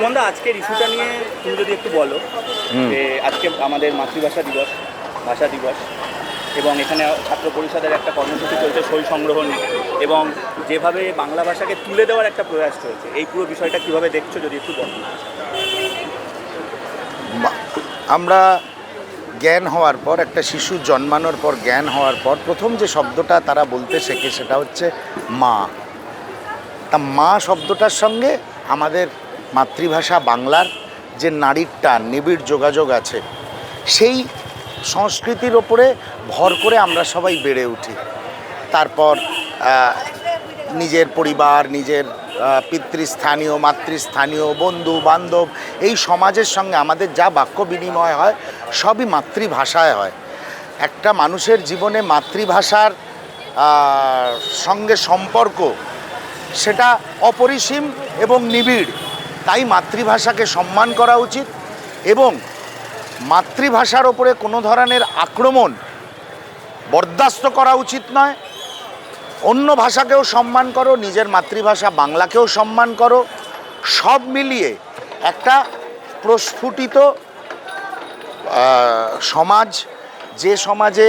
সুমনদা, আজকের ইস্যুটা নিয়ে তুমি যদি একটু বলো যে আজকে আমাদের মাতৃভাষা দিবস, ভাষা দিবস, এবং এখানে ছাত্র পরিষদের একটা কর্মসূচি চলছে সই সংগ্রহ নিয়ে, এবং যেভাবে বাংলা ভাষাকে তুলে দেওয়ার একটা প্রয়াস চলছে, এই পুরো বিষয়টা কীভাবে দেখছো যদি একটু বলো। আমরা জ্ঞান হওয়ার পর, একটা শিশু জন্মানোর পর জ্ঞান হওয়ার পর প্রথম যে শব্দটা তারা বলতে শেখে সেটা হচ্ছে মা। তা মা শব্দটার সঙ্গে আমাদের মাতৃভাষা বাংলার যে নারীর টান, নিবিড় যোগাযোগ আছে, সেই সংস্কৃতির ওপরে ভর করে আমরা সবাই বেড়ে উঠি। তারপর নিজের পরিবার, নিজের পিতৃস্থানীয়, মাতৃস্থানীয়, বন্ধু বান্ধব, এই সমাজের সঙ্গে আমাদের যা বাক্য বিনিময় হয় সবই মাতৃভাষায় হয়। একটা মানুষের জীবনে মাতৃভাষার সঙ্গে সম্পর্ক সেটা অপরিসীম এবং নিবিড়। তাই মাতৃভাষাকে সম্মান করা উচিত এবং মাতৃভাষার ওপরে কোনো ধরনের আক্রমণ বরদাস্ত করা উচিত নয়। অন্য ভাষাকেও সম্মান করো, নিজের মাতৃভাষা বাংলাকেও সম্মান করো। সব মিলিয়ে একটা প্রস্ফুটিত সমাজ, যে সমাজে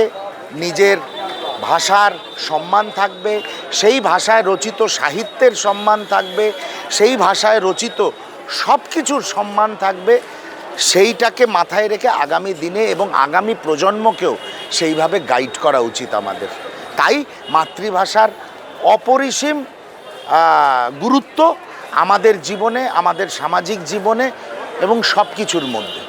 নিজের ভাষার সম্মান থাকবে, সেই ভাষায় রচিত সাহিত্যের সম্মান থাকবে, সেই ভাষায় রচিত সব কিছুর সম্মান থাকবে, সেইটাকে মাথায় রেখে আগামী দিনে এবং আগামী প্রজন্মকেও সেইভাবে গাইড করা উচিত আমাদের। তাই মাতৃভাষার অপরিসীম গুরুত্ব আমাদের জীবনে, আমাদের সামাজিক জীবনে এবং সব কিছুর মধ্যে।